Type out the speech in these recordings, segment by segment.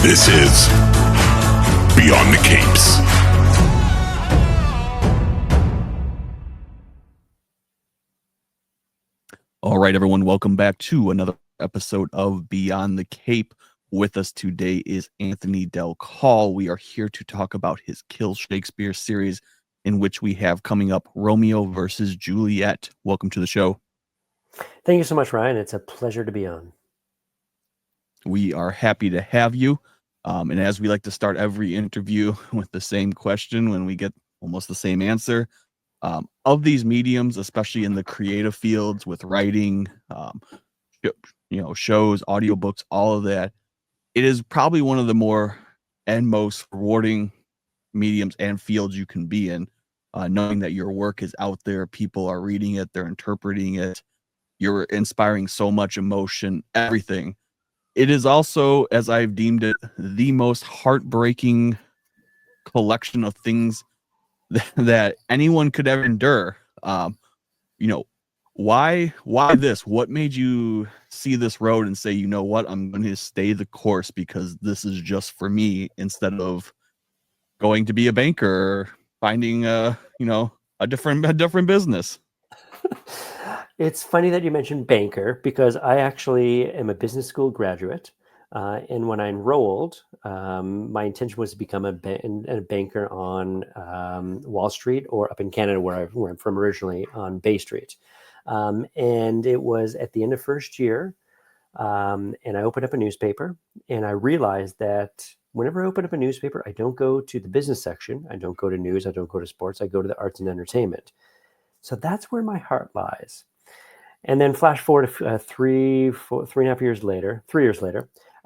This is Beyond the Capes. All right, everyone, welcome back to another episode of Beyond the Cape. With us today is Anthony Del Col. We are here to talk about his Kill Shakespeare series, in which we have coming up Romeo Vs Juliet. Welcome to the show. Thank you so much, Ryan. It's a pleasure to be on. We are happy to have you. And as we like to start every interview with the same question when we get almost the same answer, of these mediums, especially in the creative fields with writing, shows, audiobooks, all of that, it is probably one of the more and most rewarding mediums and fields you can be in, knowing that your work is out there, people are reading it, they're interpreting it, you're inspiring so much emotion, everything. It is also, as I've deemed it, the most heartbreaking collection of things that anyone could ever endure. Why this? What made you see this road and say, you know what, I'm going to stay the course because this is just for me, instead of going to be a banker or finding a different business? It's funny that you mentioned banker, because I actually am a business school graduate. And when I enrolled, my intention was to become a banker on Wall Street, or up in Canada, where I'm from originally, on Bay Street. And it was at the end of first year, and I opened up a newspaper, and I realized that whenever I open up a newspaper, I don't go to the business section, I don't go to news, I don't go to sports, I go to the arts and entertainment. So that's where my heart lies. And then flash forward to 3 years later,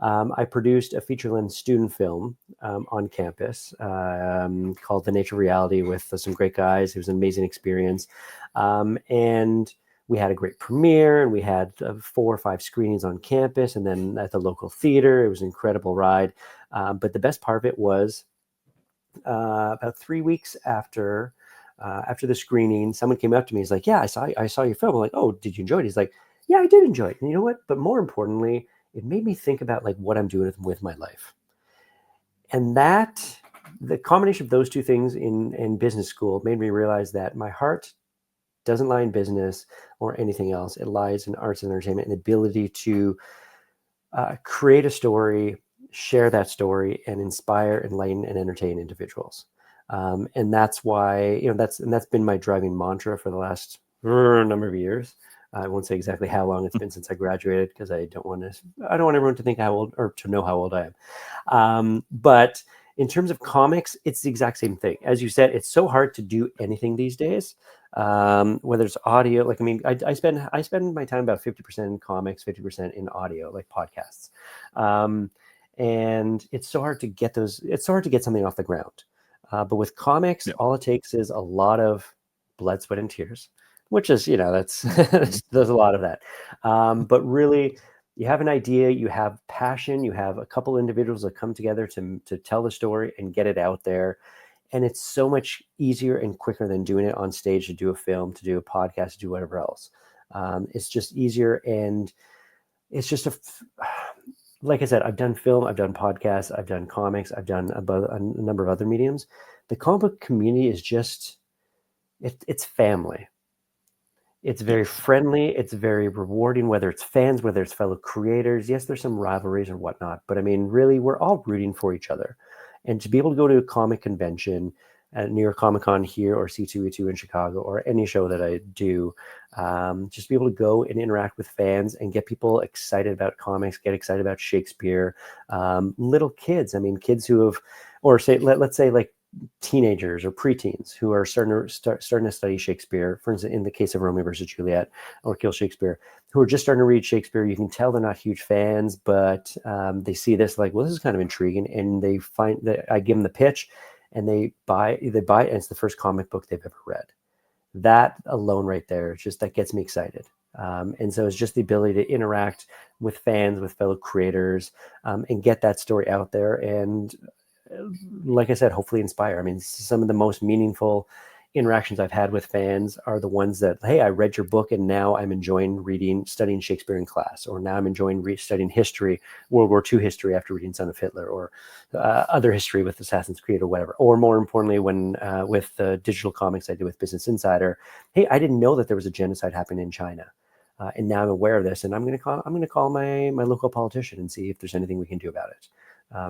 I produced a feature-length student film on campus called The Nature of Reality, with some great guys. It was an amazing experience. And we had a great premiere, and we had 4 or 5 screenings on campus, and then at the local theater. It was an incredible ride. But the best part of it was about 3 weeks after the screening, someone came up to me. He's like, "Yeah, I saw your film." I'm like, "Oh, did you enjoy it?" He's like, "Yeah, I did enjoy it." And you know what? But more importantly, it made me think about like what I'm doing with my life. And that, the combination of those two things in business school, made me realize that my heart doesn't lie in business or anything else. It lies in arts and entertainment, and the ability to create a story, share that story, and inspire, enlighten, and entertain individuals. And that's why, that's been my driving mantra for the last number of years. I won't say exactly how long it's been since I graduated, because I don't want everyone to think how old, or to know how old I am. But in terms of comics, it's the exact same thing. As you said, it's so hard to do anything these days, whether it's audio. Like, I mean, I spend my time about 50% in comics, 50% in audio, like podcasts. And it's so hard to get something off the ground. But with comics, all it takes is a lot of blood, sweat, and tears, which is, that's there's a lot of that. But really, you have an idea, you have passion, you have a couple individuals that come together to tell the story and get it out there. And it's so much easier and quicker than doing it on stage, to do a film, to do a podcast, to do whatever else. It's just easier. And it's just like I said, I've done film, I've done podcasts, I've done comics, I've done a number of other mediums. The comic book community is just, it's family. It's very friendly. It's very rewarding, whether it's fans, whether it's fellow creators. Yes, there's some rivalries or whatnot, but I mean, really, we're all rooting for each other. And to be able to go to a comic convention at New York Comic Con here, or C2E2 in Chicago, or any show that I do, just be able to go and interact with fans and get people excited about comics, get excited about Shakespeare. Little kids, I mean, kids who have, or say, let's say like teenagers or preteens who are starting to study Shakespeare, for instance, in the case of Romeo Vs Juliet or Kill Shakespeare, who are just starting to read Shakespeare. You can tell they're not huge fans, but they see this like, well, this is kind of intriguing, and they find that I give them the pitch, and they buy it, and it's the first comic book they've ever read. That alone right there, that gets me excited. And so it's just the ability to interact with fans, with fellow creators, and get that story out there. And like I said, hopefully inspire. I mean, some of the most meaningful interactions I've had with fans are the ones that, hey, I read your book and now I'm enjoying studying Shakespeare in class, or now I'm enjoying studying history, World War II history after reading Son of Hitler, or other history with Assassin's Creed or whatever. Or more importantly, when with the digital comics I did with Business Insider, hey, I didn't know that there was a genocide happening in China. And now I'm aware of this, and I'm going to call my local politician and see if there's anything we can do about it.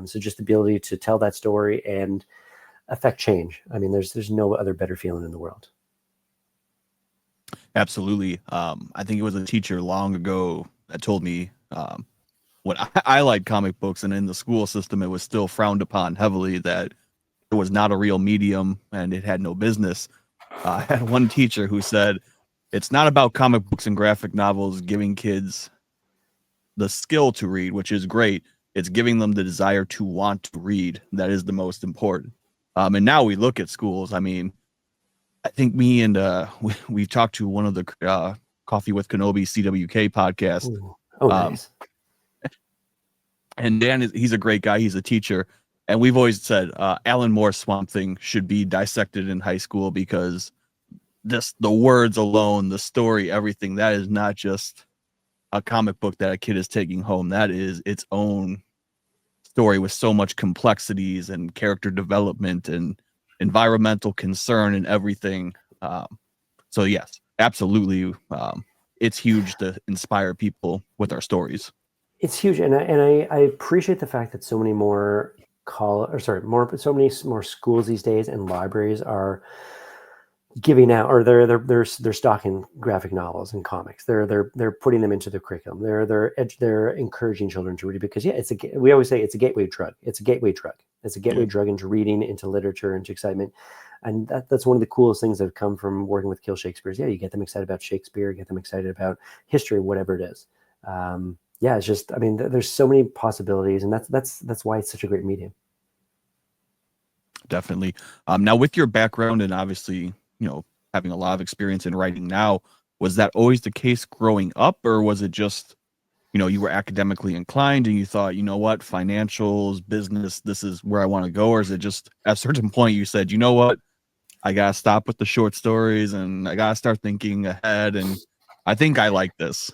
So just the ability to tell that story and affect change. I mean, there's no other better feeling in the world. Absolutely. I think it was a teacher long ago that told me when I like comic books, and in the school system, it was still frowned upon heavily, that it was not a real medium and it had no business. I had one teacher who said, it's not about comic books and graphic novels giving kids the skill to read, which is great. It's giving them the desire to want to read. That is the most important. And now we look at schools. I mean, I think me and we talked to one of the Coffee with Kenobi CWK podcast. Ooh. Oh, nice. And Dan he's a great guy. He's a teacher. And we've always said Alan Moore's Swamp Thing should be dissected in high school, because the words alone, the story, everything, that is not just a comic book that a kid is taking home. That is its own story with so much complexities and character development and environmental concern and everything. So yes, absolutely. It's huge to inspire people with our stories. It's huge. And I appreciate the fact that so many more so many more schools these days and libraries are giving out, or they're stocking graphic novels and comics. They're putting them into the curriculum. They're encouraging children to read it, because we always say it's a gateway drug. It's a gateway drug. It's a gateway drug into reading, into literature, into excitement. And that's one of the coolest things that have come from working with Kill Shakespeare. You get them excited about Shakespeare, get them excited about history, whatever it is. It's just, I mean, there's so many possibilities, and that's why it's such a great medium. Definitely. Now, with your background and obviously, having a lot of experience in writing now, was that always the case growing up, or was it just, you were academically inclined and you thought, you know what, financials, business, this is where I want to go? Or is it just at a certain point you said, you know what, I got to stop with the short stories and I got to start thinking ahead, and I think I like this?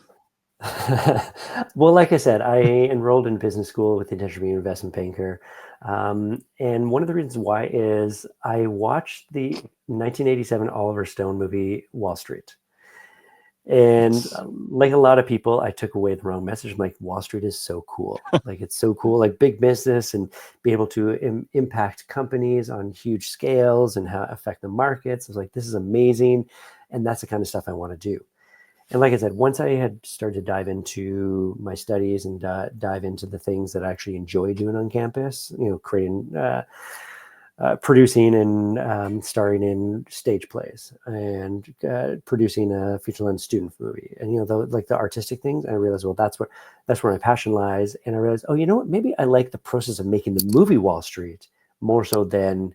Well, like I said, I enrolled in business school with the intention of being an investment banker. And one of the reasons why is I watched the 1987 Oliver Stone movie, Wall Street. And like a lot of people, I took away the wrong message. I'm like, Wall Street is so cool. Like, it's so cool, like big business, and be able to impact companies on huge scales and how affect the markets. I was like, this is amazing. And that's the kind of stuff I want to do. And like I said, once I had started to dive into my studies and dive into the things that I actually enjoy doing on campus, creating, producing and starring in stage plays, and producing a feature-length student movie, and the artistic things, and I realized, well, that's where my passion lies. And I realized, oh, you know what? Maybe I like the process of making the movie Wall Street more so than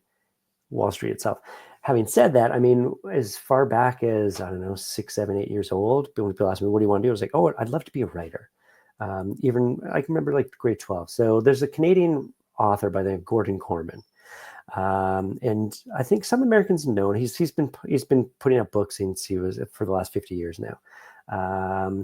Wall Street itself. Having said that, I mean, as far back as, I don't know, 6, 7, 8 years old, when people asked me, what do you want to do? I was like, oh, I'd love to be a writer. Even I can remember like grade 12. So there's a Canadian author by the name of Gordon Corman. And I think some Americans know, he's been putting out books since for the last 50 years now.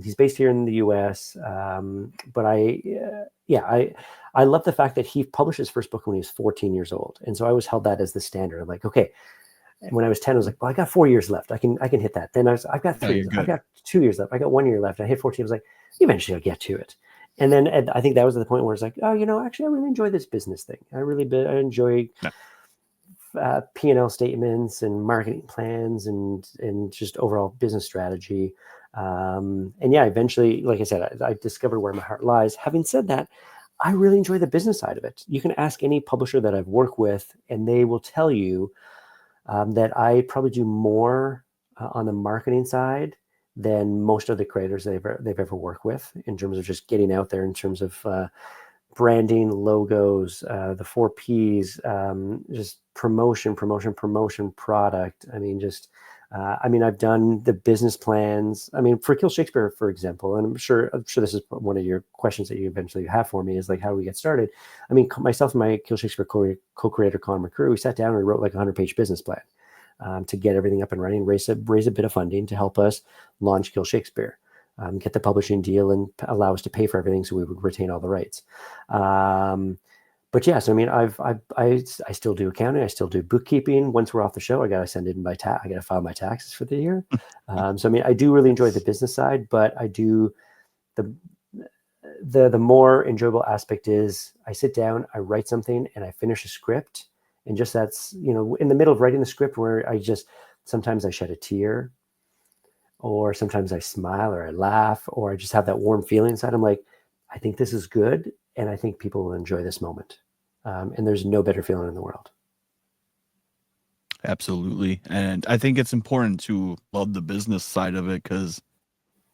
He's based here in the US. But I love the fact that he published his first book when he was 14 years old. And so I always held that as the standard. I'm like, okay. And when I was 10, I was like, well, I got 4 years left. I can hit that. Then I've got 3 years. I've got 2 years left. I got 1 year left. I hit 14. I was like, eventually I'll get to it. And then I think that was the point where it's like, oh, actually, I really enjoy this business thing. I enjoy P&L statements and marketing plans and just overall business strategy. Eventually, like I said, I discovered where my heart lies. Having said that, I really enjoy the business side of it. You can ask any publisher that I've worked with, and they will tell you that I probably do more on the marketing side than most of the creators they've ever worked with, in terms of just getting out there, in terms of branding, logos, the 4 Ps, just promotion, product. I mean, I've done the business plans. I mean, for Kill Shakespeare, for example, and I'm sure this is one of your questions that you eventually have for me, is like, how do we get started? I mean, myself and my Kill Shakespeare co-creator, Connor McCrew, we sat down and we wrote like a 100-page business plan. to get everything up and running, raise a bit of funding to help us launch Kill Shakespeare, get the publishing deal, and allow us to pay for everything so we would retain all the rights. But yeah, so I mean, I still do accounting, I still do bookkeeping. Once we're off the show, I gotta send in I gotta file my taxes for the year. So I mean, I do really enjoy the business side, but I do the more enjoyable aspect is I sit down, I write something, and I finish a script, and just that's, you know, in the middle of writing the script where sometimes I shed a tear, or sometimes I smile or I laugh, or I just have that warm feeling inside. I'm like, I think this is good, and I think people will enjoy this moment. And there's no better feeling in the world. Absolutely. And I think it's important to love the business side of it, because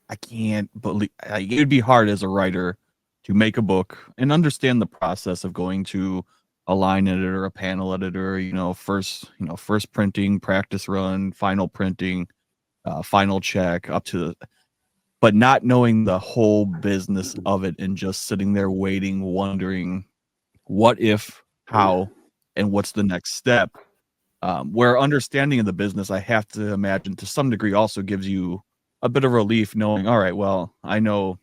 I can't believe it would be hard as a writer to make a book and understand the process of going to a line editor, a panel editor, first printing, practice run, final printing, final check up to, but not knowing the whole business of it and just sitting there waiting, wondering what if, how, and what's the next step. Where understanding of the business, I have to imagine to some degree also gives you a bit of relief knowing, all right, well, I know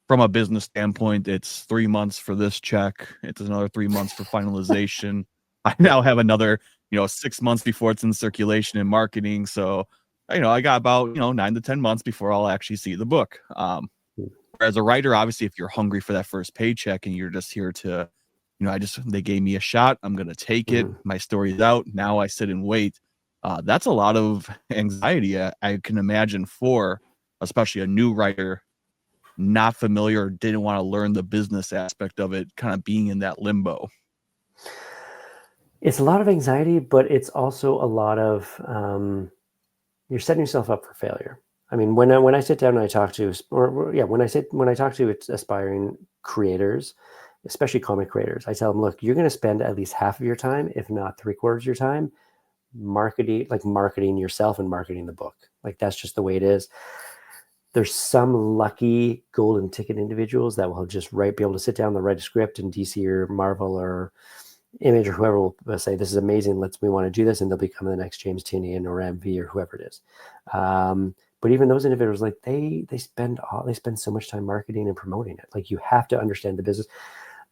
from a business standpoint, it's 3 months for this check. It's another 3 months for finalization. I now have another, 6 months before it's in circulation and marketing. So, I got about, 9 to 10 months before I'll actually see the book. Whereas a writer, obviously, if you're hungry for that first paycheck and you're just here to, they gave me a shot, I'm going to take it. My story's out. Now I sit and wait. That's a lot of anxiety I can imagine for especially a new writer, not familiar, or didn't want to learn the business aspect of it, kind of being in that limbo. It's a lot of anxiety, but it's also a lot of you're setting yourself up for failure. I mean, when I sit down and I talk to, when I talk to aspiring creators, especially comic creators, I tell them, look, you're going to spend at least half of your time, if not 3/4 of your time, marketing yourself and marketing the book. Like, that's just the way it is. There's some lucky golden ticket individuals that will just be able to sit down and write a script, and DC or Marvel or Image or whoever will say, this is amazing, we want to do this, and they'll become the next James Tynion or MV or whoever it is. But even those individuals, like they spend so much time marketing and promoting it. Like, you have to understand the business.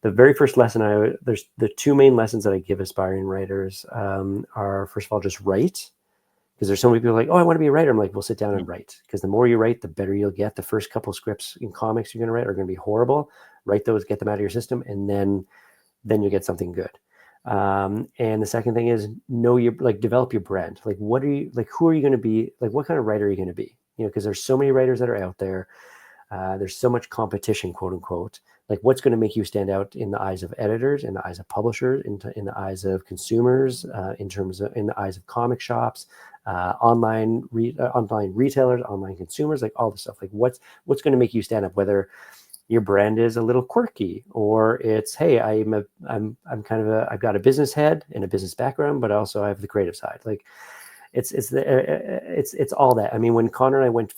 The very first lesson there's the two main lessons that I give aspiring writers are, first of all, just write. Because there's so many people like, oh, I want to be a writer. I'm like, well, sit down and write. Because the more you write, the better you'll get. The first couple of scripts in comics you're going to write are going to be horrible. Write those, get them out of your system, and then you'll get something good. And the second thing is develop your brand. Like, who are you going to be? Like, what kind of writer are you going to be? Because there's so many writers that are out there. There's so much competition, quote unquote. Like, what's going to make you stand out in the eyes of editors, in the eyes of publishers, in the eyes of consumers, in the eyes of comic shops, online retailers, online consumers, like all this stuff. Like, what's going to make you stand up? Whether your brand is a little quirky, or it's, hey, I've got a business head and a business background, but also I have the creative side. Like, it's all that. I mean, when Connor and I went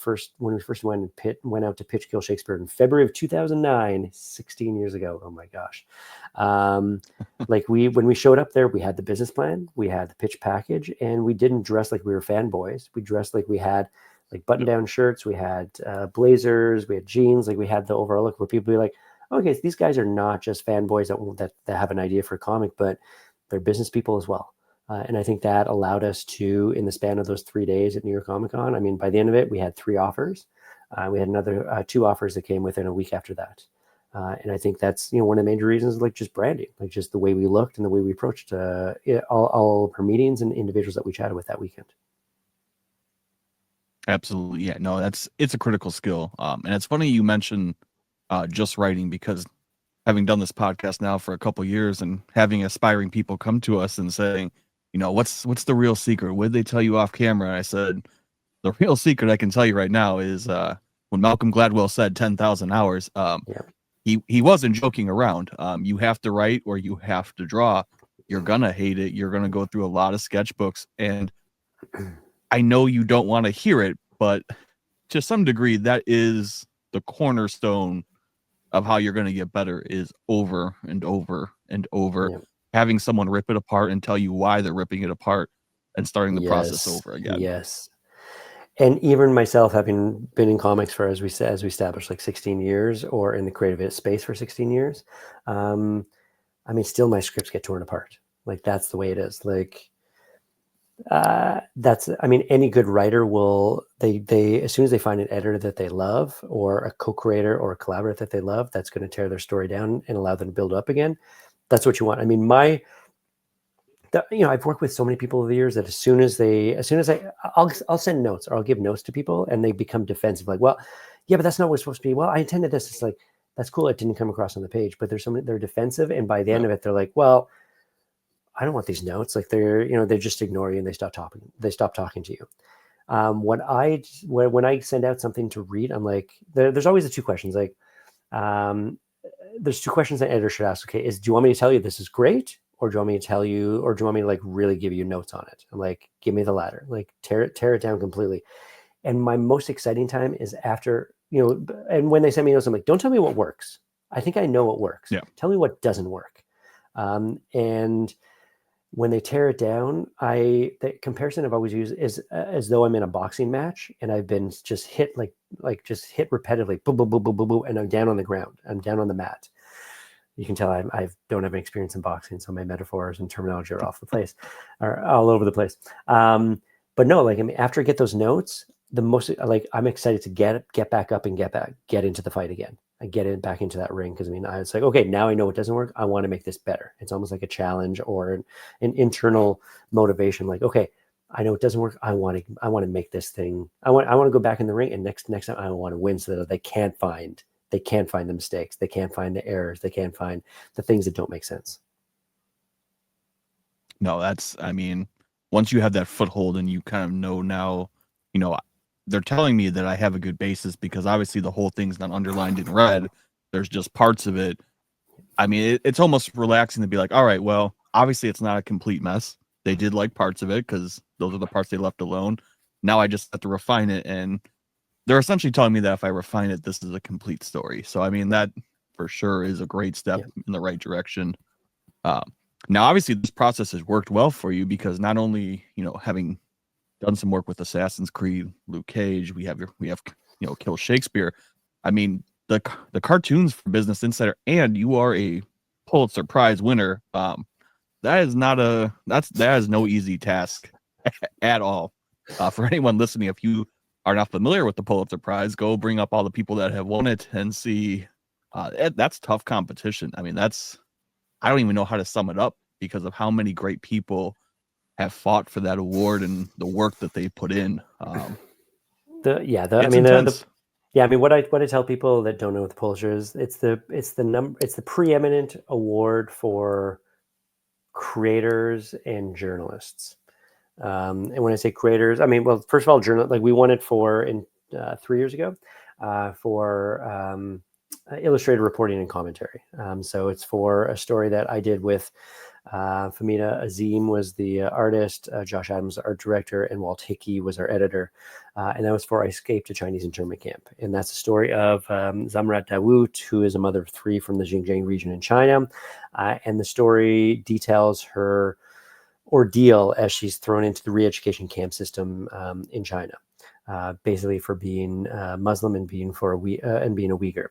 out to pitch Kill Shakespeare in February of 2009, 16 years ago. Oh my gosh. When we showed up there, we had the business plan, we had the pitch package, and we didn't dress like we were fanboys. We dressed like we had like button-down shirts, we had blazers, we had jeans. Like, we had the overall look where people be like, okay, these guys are not just fanboys that have an idea for a comic, but they're business people as well. And I think that allowed us to, in the span of those 3 days at New York Comic Con, I mean, by the end of it, we had 3 offers. We had another 2 offers that came within a week after that. And I think that's, one of the major reasons, like, just branding, like just the way we looked and the way we approached all of our meetings and individuals that we chatted with that weekend. Absolutely. Yeah, no, it's a critical skill. And it's funny you mentioned just writing, because having done this podcast now for a couple of years and having aspiring people come to us and saying, what's the real secret? What did they tell you off camera? I said, the real secret I can tell you right now is when Malcolm Gladwell said 10,000 hours, he wasn't joking around. You have to write or you have to draw. You're going to hate it. You're going to go through a lot of sketchbooks. And I know you don't want to hear it, but to some degree, that is the cornerstone of how you're going to get better, is over and over and over. Having someone rip it apart and tell you why they're ripping it apart. and starting the process Yes. over again. Yes. And even myself, having been in comics for, as we established, like 16 years, or in the creative space for 16 years, I mean, still my scripts get torn apart. Like, that's the way it is. Like, I mean, any good writer will, they as soon as they find an editor that they love, or a co-creator or a collaborator that they love, that's going to tear their story down and allow them to build up again. That's what you want. I mean, I've worked with so many people over the years that as soon as I'll send notes, or I'll give notes to people, and they become defensive. Like, well, yeah, but that's not what it's supposed to be. Well, I intended this. It's like, that's cool. It didn't come across on the page, but they're defensive. And by the end of it, they're like, well, I don't want these notes. Like, they just ignore you and they stop talking to you. When I send out something to read, I'm like, there's always the two questions. Like, there's two questions an editor should ask. Okay, do you want me to tell you this is great? Or do you want me to tell you, or do you want me to like really give you notes on it? I'm like, give me the latter, like tear it down completely. And my most exciting time is after, and when they send me notes, I'm like, don't tell me what works. I think I know what works. Yeah. Tell me what doesn't work. And when they tear it down, the comparison I've always used is as though I'm in a boxing match and I've been just hit just hit repetitively, boom, boom, boom, boom, boom, boom, and I'm down on the ground. I'm down on the mat. You can tell I don't have any experience in boxing, so my metaphors and terminology are all over the place. But no, like, I mean, after I get those notes, I'm excited to get back up and get into the fight again. I get back into that ring, because I mean, it's like, okay, now I know what doesn't work. I want to make this better. It's almost like a challenge or an internal motivation. Like, okay, I know it doesn't work. I want to make this thing. I want to go back in the ring, and next time I want to win, so that they can't find the mistakes. They can't find the errors. They can't find the things that don't make sense. No, I mean, once you have that foothold and you kind of know now, they're telling me that I have a good basis, because obviously the whole thing's not underlined in red. There's just parts of it. I mean, it's almost relaxing to be like, all right, well, obviously it's not a complete mess. They did like parts of it, because those are the parts they left alone. Now I just have to refine it, and they're essentially telling me that if I refine it, this is a complete story. So, I mean, that for sure is a great step in the right direction. Now, obviously, this process has worked well for you, because not only, having done some work with Assassin's Creed, Luke Cage, we have Kill Shakespeare. I mean, the cartoons for Business Insider, and you are a Pulitzer Prize winner. That is no easy task at all. For anyone listening, if you are not familiar with the Pulitzer Prize, go bring up all the people that have won it and see. That's tough competition. I mean, I don't even know how to sum it up, because of how many great people have fought for that award and the work that they put in. Intense. I mean, what I tell people that don't know what the Pulitzer is, it's the preeminent award for creators and journalists. And when I say creators, I mean, well, first of all, like, we won it 3 years ago for illustrated reporting and commentary. So it's for a story that I did with Famina Azim was the artist, Josh Adams, the art director, and Walt Hickey was our editor. And that was for I Escaped a Chinese Internment Camp. And that's the story of Zamrat Dawood, who is a mother of three from the Xinjiang region in China. And the story details her ordeal as she's thrown into the re-education camp system in China. Basically for being Muslim and being being a Uyghur.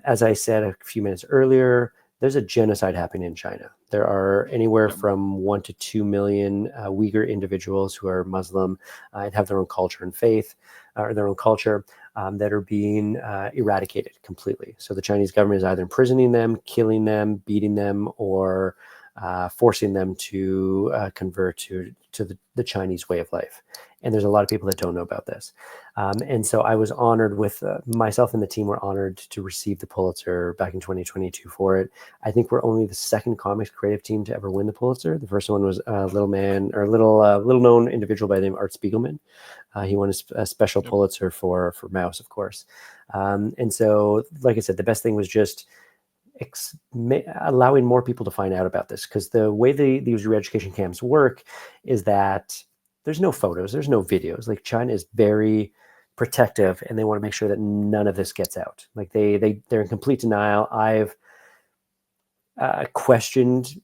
As I said a few minutes earlier, there's a genocide happening in China. There are anywhere from 1 to 2 million Uyghur individuals who are Muslim and have their own culture and faith, or their own culture, that are being eradicated completely. So the Chinese government is either imprisoning them, killing them, beating them, or forcing them to convert to the Chinese way of life. And there's a lot of people that don't know about this. And so I was honored with myself and the team were honored to receive the Pulitzer back in 2022 for it. I think we're only the second comics creative team to ever win the Pulitzer. The first one was a little known individual by the name of Art Spiegelman. He won a special Pulitzer for Mouse, of course. And so, like I said, the best thing was just allowing more people to find out about this, because the way these re-education camps work is that there's no photos, there's no videos. Like, China is very protective, and they want to make sure that none of this gets out. Like, they're in complete denial. I've questioned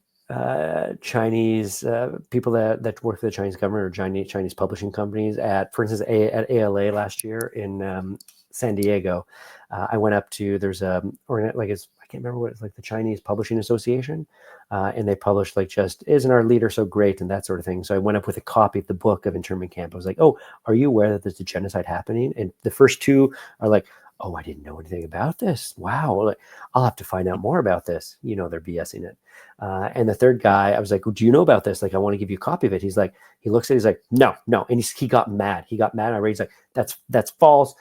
Chinese people that work for the Chinese government or Chinese publishing companies at, for instance, at ALA last year in San Diego. I went up to, there's I can't remember what it's like, the Chinese Publishing Association, and they published like, just isn't our leader so great and that sort of thing. So I went up with a copy of the book of internment camp. I was like, oh, are you aware that there's a genocide happening? And the first two are like, oh, I didn't know anything about this. Wow, like, I'll have to find out more about this. You know, they're BSing it. And the third guy, I was like, well, do you know about this? Like, I want to give you a copy of it. He's like, he looks at it, he's like, no. And he got mad. He got mad. He's like, that's false.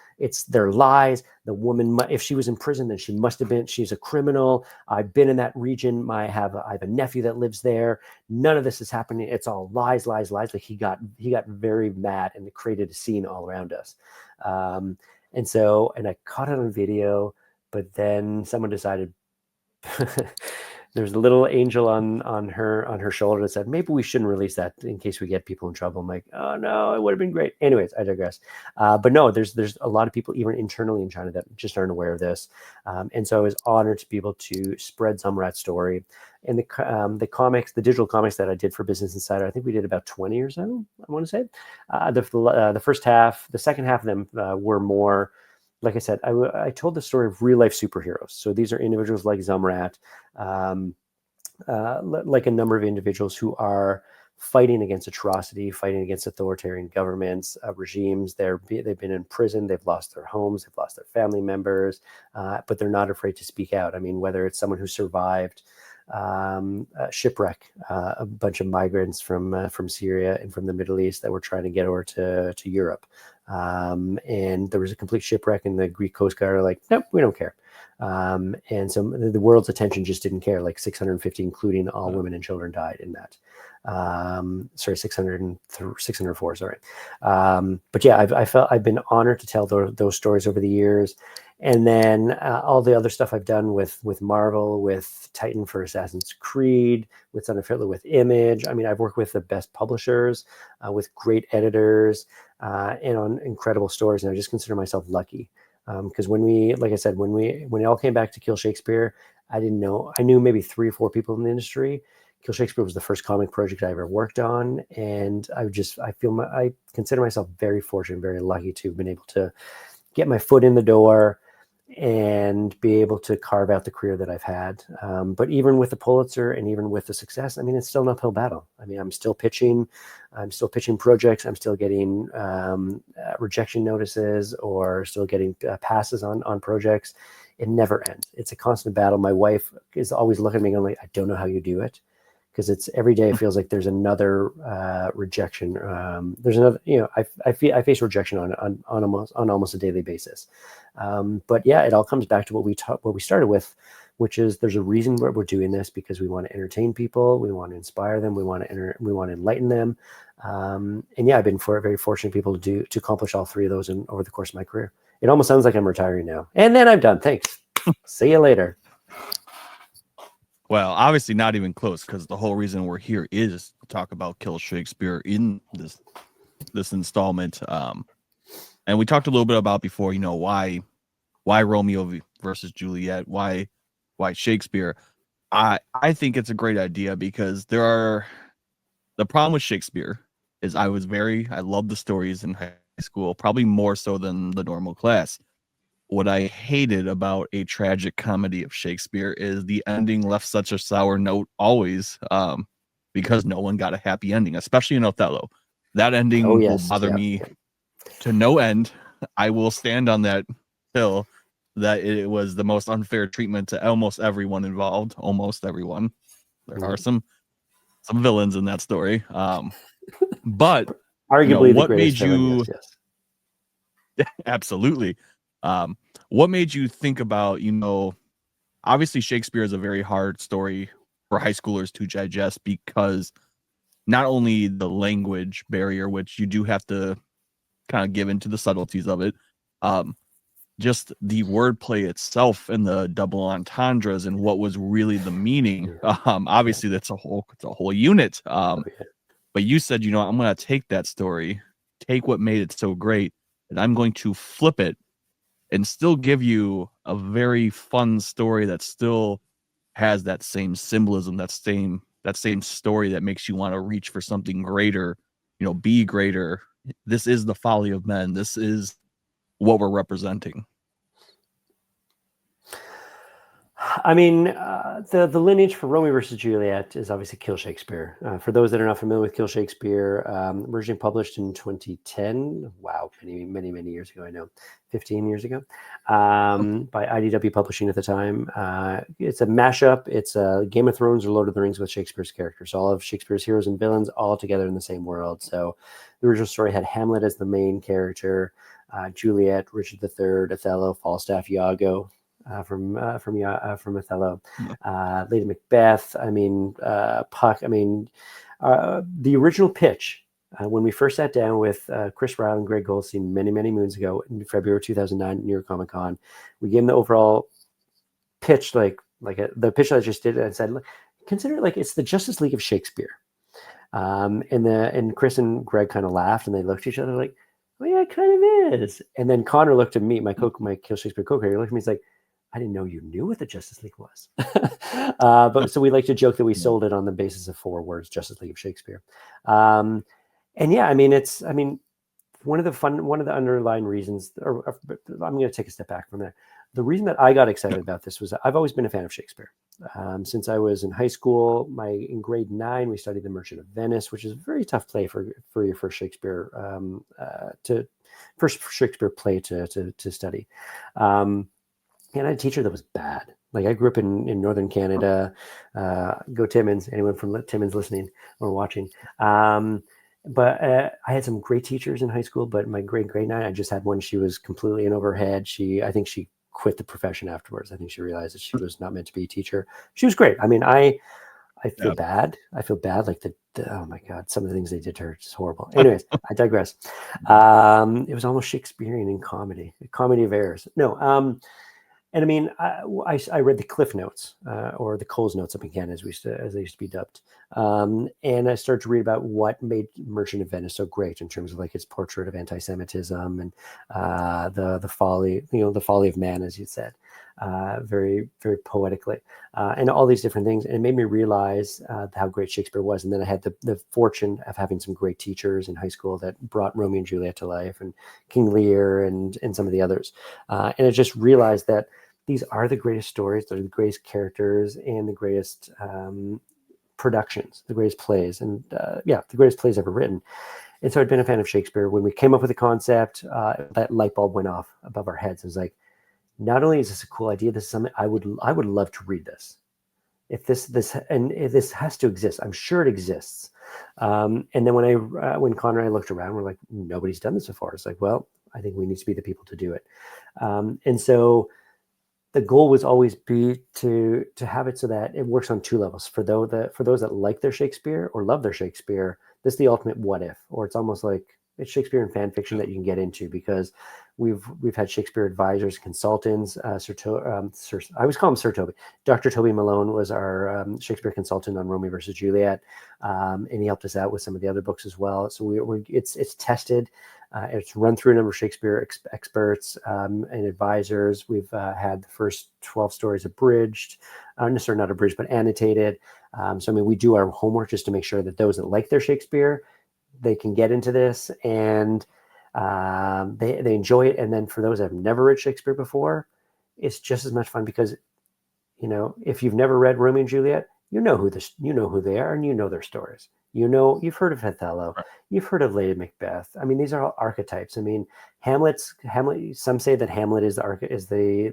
They're lies. The woman, if she was in prison, then she must have been, she's a criminal. I've been in that region. I have a nephew that lives there. None of this is happening. It's all lies. Like he got very mad and created a scene all around us. And I caught it on video, but then someone decided there's a little angel on her shoulder that said, maybe we shouldn't release that in case we get people in trouble. I'm like, oh no, it would have been great. Anyways, I digress. But no, there's a lot of people even internally in China that just aren't aware of this. And so I was honored to be able to spread Zumrat's story. And the comics, the digital comics that I did for Business Insider, I think we did about 20 or so, I want to say. The first half, the second half of them were more, like I said, I told the story of real life superheroes. So these are individuals like Zumrat, like a number of individuals who are fighting against atrocity, fighting against authoritarian governments, regimes. They've been in prison, they've lost their homes, they've lost their family members, but they're not afraid to speak out. I mean, whether it's someone who survived shipwreck, a bunch of migrants from Syria and from the Middle East that were trying to get over to Europe. And there was a complete shipwreck, and the Greek Coast Guard are like, nope, we don't care. And so the world's attention just didn't care. Like 650, including all women and children, died in that. 604, sorry. But yeah, I've been honored to tell those stories over the years. And then all the other stuff I've done with Marvel, with Titan for Assassin's Creed, with Son of Hitler, with Image. I mean, I've worked with the best publishers, with great editors, and on incredible stories. And I just consider myself lucky. Because when it all came back to Kill Shakespeare, I knew maybe 3 or 4 people in the industry. Kill Shakespeare was the first comic project I ever worked on. And I consider myself very fortunate, very lucky to have been able to get my foot in the door and be able to carve out the career that I've had. But even with the Pulitzer and even with the success, I mean, it's still an uphill battle. I mean, I'm still pitching projects. I'm still getting rejection notices or still getting passes on projects. It never ends. It's a constant battle. My wife is always looking at me going like, I don't know how you do it. Because it's every day it feels like there's another rejection. There's another, I face rejection on almost a daily basis. But yeah, it all comes back to what we started with, which is there's a reason we're doing this, because we want to entertain people, we want to inspire them, we want to enlighten them. And yeah, I've been very fortunate people to accomplish all 3 of those over the course of my career. It almost sounds like I'm retiring now. And then I'm done. Thanks. See you later. Well, obviously not even close, because the whole reason we're here is to talk about Kill Shakespeare in this installment. And we talked a little bit about before, why Romeo versus Juliet, why Shakespeare. I think it's a great idea, because the problem with Shakespeare is I love the stories in high school, probably more so than the normal class. What I hated about a tragic comedy of Shakespeare is the ending left such a sour note always, because no one got a happy ending, especially in Othello. That ending will bother me to no end. I will stand on that hill that it was the most unfair treatment to almost everyone involved. Almost everyone. There are some villains in that story. But arguably what the greatest made you villain, yes. Absolutely. What made you think about, obviously Shakespeare is a very hard story for high schoolers to digest, because not only the language barrier, which you do have to kind of give into the subtleties of it, just the wordplay itself and the double entendres and what was really the meaning. Obviously that's a whole unit. But you said, I'm going to take that story, take what made it so great, and I'm going to flip it and still give you a very fun story that still has that same symbolism, that same that same story that makes you want to reach for something greater, be greater. This is the folly of men. This is what we're representing. I mean, the lineage for Romeo versus Juliet is obviously Kill Shakespeare. For those that are not familiar with Kill Shakespeare, originally published in 2010. Wow, many years ago. I know, 15 years ago, by IDW Publishing at the time. It's a mashup. It's Game of Thrones or Lord of the Rings with Shakespeare's characters. All of Shakespeare's heroes and villains all together in the same world. So the original story had Hamlet as the main character, Juliet, Richard III, Othello, Falstaff, Iago. From Othello, Lady Macbeth. I mean, Puck. I mean, the original pitch when we first sat down with Chris Ryle and Greg Goldstein many moons ago in February 2009 at New York Comic Con, we gave them the overall pitch, the pitch that I just did, and said, look, consider it like it's the Justice League of Shakespeare. And Chris and Greg kind of laughed, and they looked at each other like, well, yeah, it kind of is. And then Connor looked at me, my Kill Shakespeare co-creator, looked at me, he's like, I didn't know you knew what the Justice League was. But so we like to joke that we sold it on the basis of 4 words, Justice League of Shakespeare. And yeah, I mean, one of the underlying reasons, or I'm going to take a step back from there. The reason that I got excited about this was I've always been a fan of Shakespeare. Since I was in high school, in grade 9, we studied The Merchant of Venice, which is a very tough play for your first Shakespeare, Shakespeare play to study. And I had a teacher that was bad. Like, I grew up in Northern Canada. Go Timmins, anyone from Timmins listening or watching. But I had some great teachers in high school, but my grade 9, I just had one. She was completely in over her head. I think she quit the profession afterwards. I think she realized that she was not meant to be a teacher. She was great. I mean, I feel bad. I feel bad. Like oh my God, some of the things they did to her is horrible. Anyways, I digress. It was almost Shakespearean in comedy, a comedy of errors. No, and I mean, I read the Cliff Notes, or the Cole's Notes up in Canada, as they used to be dubbed. And I started to read about what made Merchant of Venice so great in terms of like its portrait of anti-Semitism and the folly, the folly of man, as you said, very poetically, and all these different things. And it made me realize how great Shakespeare was. And then I had the fortune of having some great teachers in high school that brought Romeo and Juliet to life, and King Lear, and some of the others. And I just realized that these are the greatest stories. They're the greatest characters and the greatest productions, the greatest plays, and the greatest plays ever written. And so I'd been a fan of Shakespeare. When we came up with the concept, that light bulb went off above our heads. It was like, not only is this a cool idea, this is something I would love to read this. If this has to exist, I'm sure it exists. And then when Connor and I looked around, we're like, nobody's done this before. It's like, well, I think we need to be the people to do it. And so the goal was always be to have it so that it works on 2 levels. For those that like their Shakespeare or love their Shakespeare, this is the ultimate what if, or it's almost like it's Shakespearean fan fiction that you can get into, because we've had Shakespeare advisors, consultants. I always call him Sir Toby. Dr. Toby Malone was our Shakespeare consultant on Romeo versus Juliet, and he helped us out with some of the other books as well. So it's tested. It's run through a number of Shakespeare experts and advisors. We've had the first 12 stories abridged, necessarily not abridged, but annotated. So I mean, we do our homework just to make sure that those that like their Shakespeare, they can get into this, and they enjoy it. And then for those that have never read Shakespeare before, it's just as much fun, because if you've never read Romeo and Juliet, you know who they are, and you know their stories. You've heard of Othello, right. You've heard of Lady Macbeth. I mean, these are all archetypes. I mean, Hamlet. Some say that Hamlet is the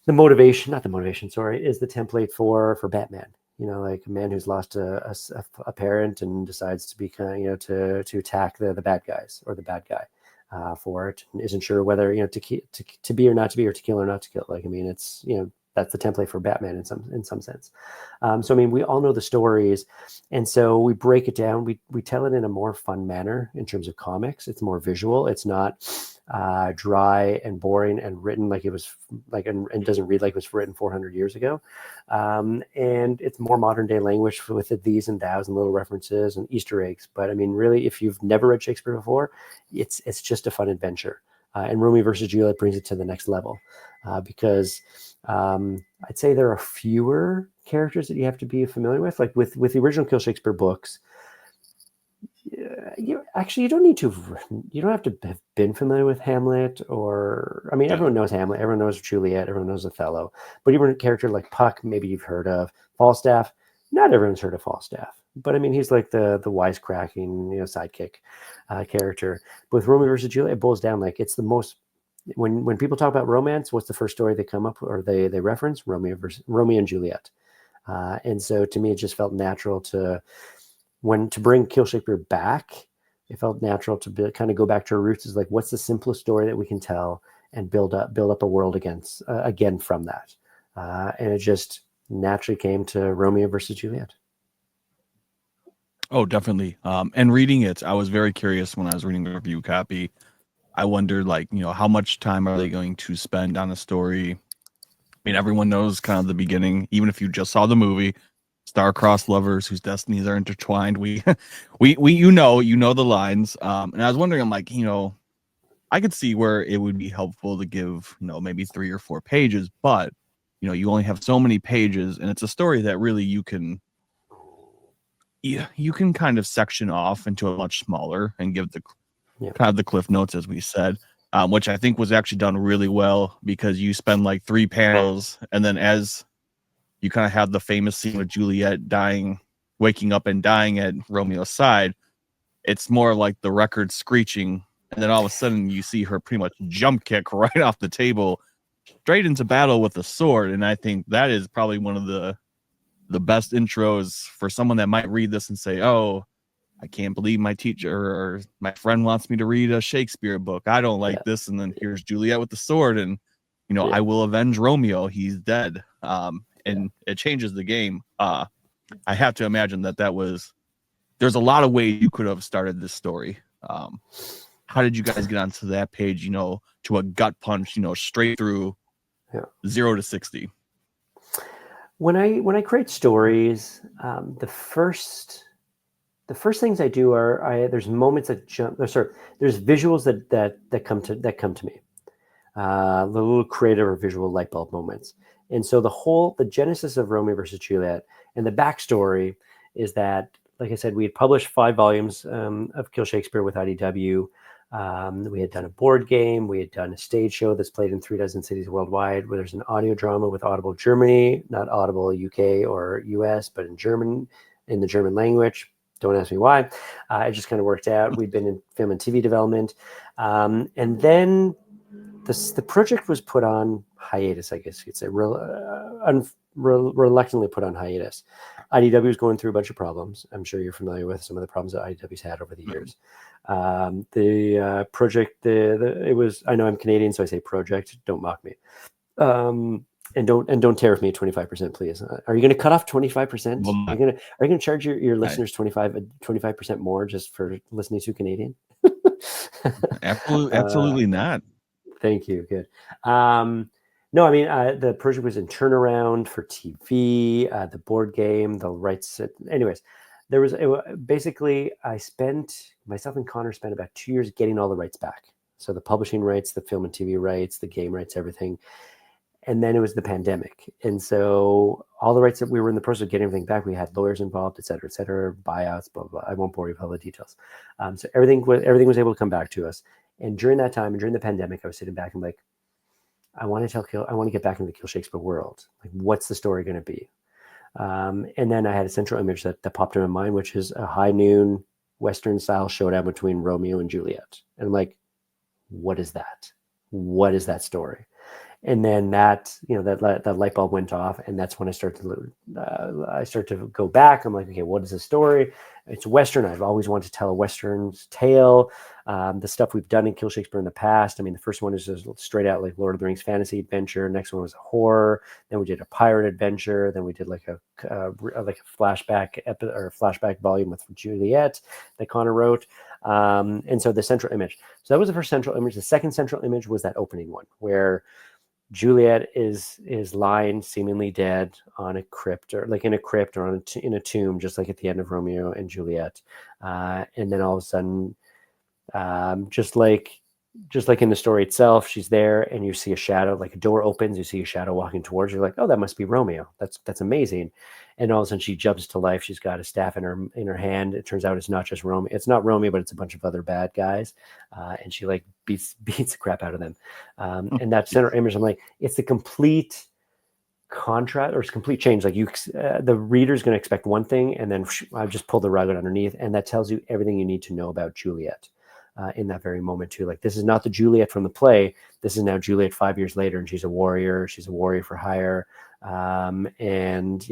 motivation, not the motivation. Sorry, is the template for Batman. Like a man who's lost a parent and decides to become, to attack the bad guys, or the bad guy for it, and isn't sure whether to be or not to be, or to kill or not to kill. Like, I mean, it's that's the template for Batman in some sense. So I mean, we all know the stories, and so we break it down. We tell it in a more fun manner in terms of comics. It's more visual. It's not dry and boring and written like it was and doesn't read like it was written 400 years ago. And it's more modern day language with the these and thous and little references and Easter eggs. But I mean, really, if you've never read Shakespeare before, it's just a fun adventure. And Romeo versus Juliet brings it to the next level because I'd say there are fewer characters that you have to be familiar with. Like with the original Kill Shakespeare books, you don't need to. You don't have to have been familiar with Hamlet, or I mean, everyone knows Hamlet, everyone knows Juliet, everyone knows Othello. But even a character like Puck, maybe you've heard of. Falstaff, not everyone's heard of Falstaff. But I mean, he's like the wisecracking, sidekick character. But with Romeo versus Juliet, it boils down like it's the most. When people talk about romance, what's the first story they come up or they reference? Romeo and Juliet. And so to me, it just felt natural to bring Kill Shakespeare back. It felt natural to kind of go back to our roots. Is like, what's the simplest story that we can tell and build up a world again from that. And it just naturally came to Romeo versus Juliet. Oh, definitely. And reading it, I was very curious when I was reading the review copy. I wondered, like, how much time are they going to spend on a story? I mean, everyone knows kind of the beginning, even if you just saw the movie, star-crossed lovers whose destinies are intertwined. We you know the lines. And I was wondering, I'm like, I could see where it would be helpful to give, maybe 3 or 4 pages, but you only have so many pages, and it's a story that really you can kind of section off into a much smaller and give the kind of the cliff notes, as we said, which I think was actually done really well, because you spend like 3 panels, and then as you kind of have the famous scene with Juliet waking up and dying at Romeo's side, it's more like the record screeching, and then all of a sudden you see her pretty much jump kick right off the table straight into battle with a sword. And I think that is probably one of the best intros for someone that might read this and say, oh, I can't believe my teacher or my friend wants me to read a Shakespeare book. I don't like this. And then here's Juliet with the sword, and I will avenge Romeo. He's dead. And it changes the game. I have to imagine there's a lot of ways you could have started this story. How did you guys get onto that page, to a gut punch, straight through 0 to 60? When I create stories, the first things I do are there's moments that jump. There's visuals that come to me, the little creative or visual light bulb moments. And so the genesis of Romeo versus Juliet and the backstory is that, like I said, we had published 5 volumes of Kill Shakespeare with IDW. We had done a board game. We had done a stage show that's played in 36 cities worldwide, where there's an audio drama with Audible Germany, not Audible UK or US, but in German, in the German language. Don't ask me why. It just kind of worked out. We'd been in film and TV development. And then the project was put on hiatus, I guess you'd say, reluctantly put on hiatus. IDW was going through a bunch of problems. I'm sure you're familiar with some of the problems that IDW's had over the years. The project, it was, I know I'm Canadian, so I say project. Don't mock me. And don't tariff me 25%, please. Are you going to cut off 25%? Are you going to charge your listeners 25% more just for listening to Canadian? Absolutely not. Thank you. Good. No, I mean, the project was in turnaround for TV, the board game, the rights. Anyways, basically, myself and Connor spent about 2 years getting all the rights back. So the publishing rights, the film and TV rights, the game rights, everything. And then it was the pandemic. And so all the rights that we were in the process of getting everything back, we had lawyers involved, et cetera, buyouts, blah, blah, blah. I won't bore you with all the details. So everything was able to come back to us. And during that time, and during the pandemic, I was sitting back and like, I want to get back into the Kill Shakespeare world. Like, what's the story going to be? And then I had a central image that popped in my mind, which is a high noon Western style showdown between Romeo and Juliet. And I'm like, what is that? What is that story? And then that light bulb went off, and that's when I start to go back. I'm like, okay, what is the story? It's Western. I've always wanted to tell a Western tale. The stuff we've done in Kill Shakespeare in the past. I mean, the first one is just straight out like Lord of the Rings fantasy adventure. Next one was a horror. Then we did a pirate adventure. Then we did like a flashback volume with Juliet that Connor wrote. And so the central image. So that was the first central image. The second central image was that opening one where Juliet is lying seemingly dead on a crypt, or like in a crypt, or in a tomb, just like at the end of Romeo and Juliet. And then all of a sudden, just like just like in the story itself, she's there and you see a shadow, like a door opens, you see a shadow walking towards you. You're like, oh, that must be Romeo. That's amazing. And all of a sudden she jumps to life. She's got a staff in her hand. It turns out it's not just Romeo. It's not Romeo, but it's a bunch of other bad guys. And she like beats the crap out of them. And that center image, I'm like, it's a complete contrast or it's complete change. Like the reader's going to expect one thing, and then I just pull the rug underneath, and that tells you everything you need to know about Juliet. In that very moment too. Like, this is not the Juliet from the play. This is now Juliet 5 years later, and she's a warrior. She's a warrior for hire. And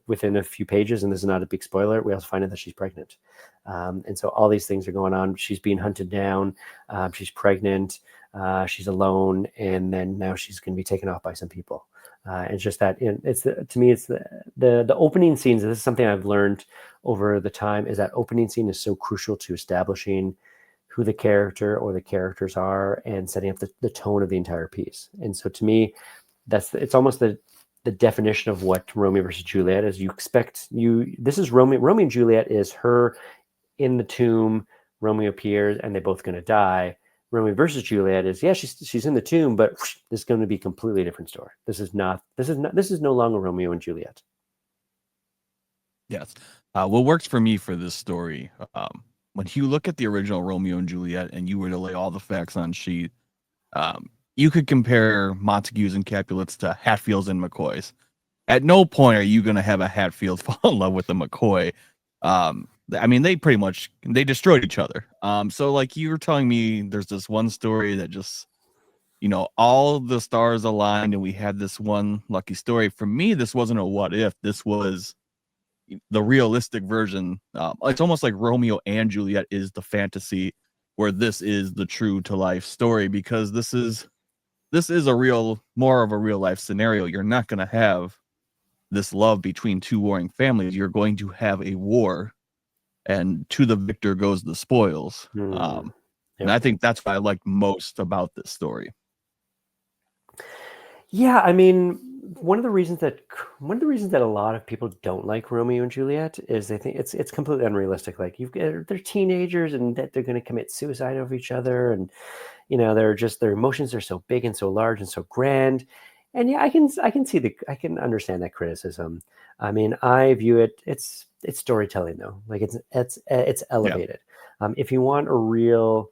within a few pages, and this is not a big spoiler, we also find out that she's pregnant. And so all these things are going on. She's being hunted down. She's pregnant. She's alone, and then now she's going to be taken off by some people. It's just that to me, it's the opening scenes. This is something I've learned over the time, is that opening scene is so crucial to establishing who the character or the characters are and setting up the tone of the entire piece. And so to me, it's almost the definition of what Romeo versus Juliet is. This is Romeo and Juliet is her in the tomb. Romeo appears and they're both going to die. Romeo versus Juliet is, she's in the tomb, but this is going to be a completely different story. This is no longer Romeo and Juliet. Yes. What works for me for this story, when you look at the original Romeo and Juliet and you were to lay all the facts on sheet, you could compare Montagues and Capulets to Hatfields and McCoys. At no point are you going to have a Hatfield fall in love with a McCoy. I mean, they destroyed each other. So like you were telling me, there's this one story that just, all the stars aligned and we had this one lucky story. For me, this wasn't a what if. This was the realistic version. It's almost like Romeo and Juliet is the fantasy, where this is the true to life story, because this is more of a real life scenario. You're not going to have this love between two warring families. You're going to have a war, and to the victor goes the spoils. Yep. And I think that's what I like most about this story. Yeah, I mean, one of the reasons that a lot of people don't like Romeo and Juliet is they think it's completely unrealistic. Like, they're teenagers and that they're going to commit suicide over each other, and their emotions are so big and so large and so grand. And yeah, I can understand that criticism. I mean, I view it's storytelling though. Like, it's elevated. Yeah. If you want a real,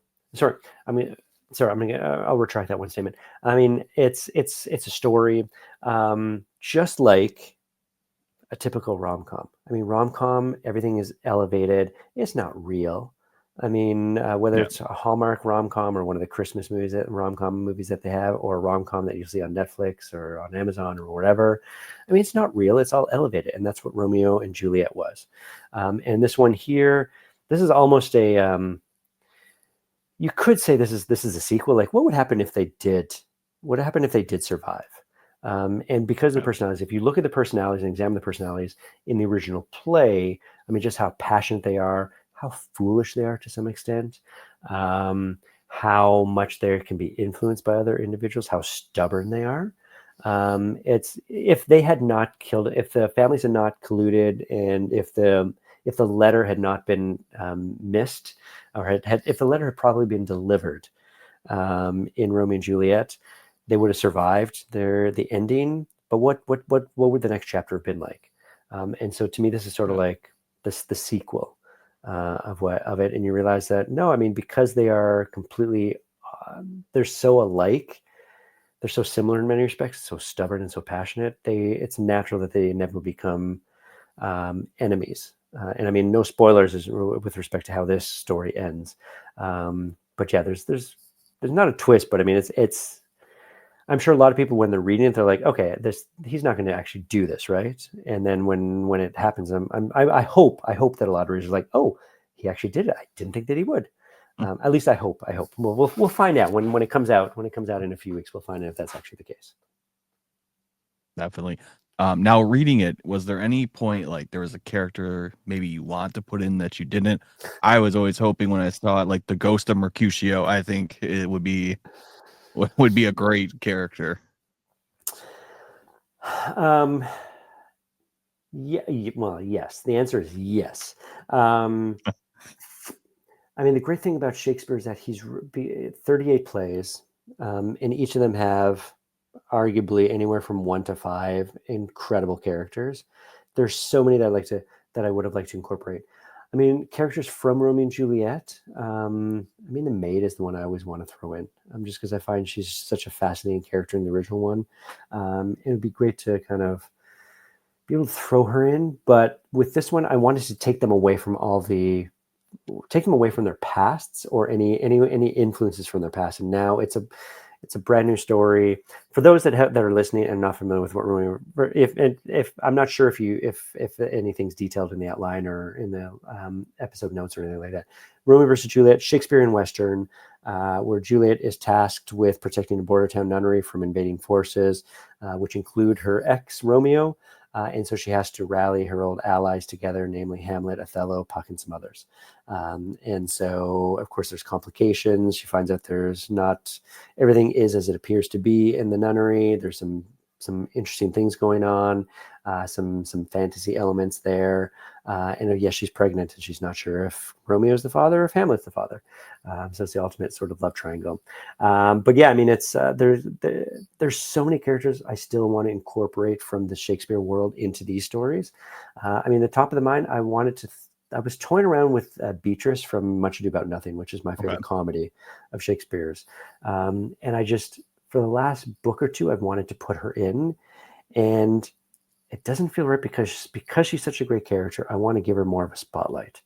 I'll retract that one statement. I mean, it's a story, just like a typical rom-com. I mean, rom-com, everything is elevated. It's not real. I mean, whether it's a Hallmark rom-com or one of the Christmas rom-com movies that they have, or a rom-com that you see on Netflix or on Amazon or whatever, I mean, it's not real. It's all elevated, and that's what Romeo and Juliet was. And this one here, this is almost a you could say this is a sequel. Like, what would happen if they did? What happened if they did survive? And because of the personalities, if you look at the personalities and examine the personalities in the original play, I mean, just how passionate they are, how foolish they are to some extent, how much they can be influenced by other individuals, how stubborn they are. If the families had not colluded, and if the letter had not been missed, or if the letter had probably been delivered in Romeo and Juliet, they would have survived the ending. But what would the next chapter have been like? And so to me, this is sort of like the sequel of it. And you realize that, no, I mean, because they are completely, they're so alike, they're so similar in many respects, so stubborn and so passionate, it's natural that they never become enemies. And I mean, no spoilers with respect to how this story ends. But yeah, there's not a twist, but I mean, it's I'm sure a lot of people, when they're reading it, they're like, okay, he's not going to actually do this, right? And then when it happens, I hope that a lot of readers are like, oh, he actually did it. I didn't think that he would. At least I hope. We'll find out when it comes out. When it comes out in a few weeks, we'll find out if that's actually the case. Definitely. Now, reading it, was there any point like there was a character maybe you want to put in that you didn't? I was always hoping when I saw it, like the ghost of Mercutio. I think it would be a great character. Yeah. Well, yes. The answer is yes. I mean, the great thing about Shakespeare is that he's 38 plays, and each of them have arguably anywhere from 1 to 5 incredible characters. There's so many that I would have liked to incorporate. I mean, characters from Romeo and Juliet. I mean, the maid is the one I always want to throw in, just because I find she's such a fascinating character in the original one. It would be great to kind of be able to throw her in, but with this one, I wanted to take them away from their pasts or any influences from their past, and now it's a brand new story for those that are listening and not familiar with what Romeo. If I'm not sure if anything's detailed in the outline or in the episode notes or anything like that. Romeo versus Juliet, Shakespearean Western, where Juliet is tasked with protecting the border town nunnery from invading forces, which include her ex Romeo. And so she has to rally her old allies together, namely Hamlet, Othello, Puck, and some others. And so, of course, there's complications. She finds out there's not everything is as it appears to be in the nunnery. There's some interesting things going on, some fantasy elements there. And yes, she's pregnant, and she's not sure if Romeo's the father or if Hamlet's the father. So it's the ultimate sort of love triangle. But yeah, I mean, it's there's so many characters I still want to incorporate from the Shakespeare world into these stories. I mean, the top of the mind, I was toying around with Beatrice from Much Ado About Nothing, which is my favorite comedy of Shakespeare's. And I just, for the last book or two, I've wanted to put her in, and it doesn't feel right because she's such a great character. I want to give her more of a spotlight.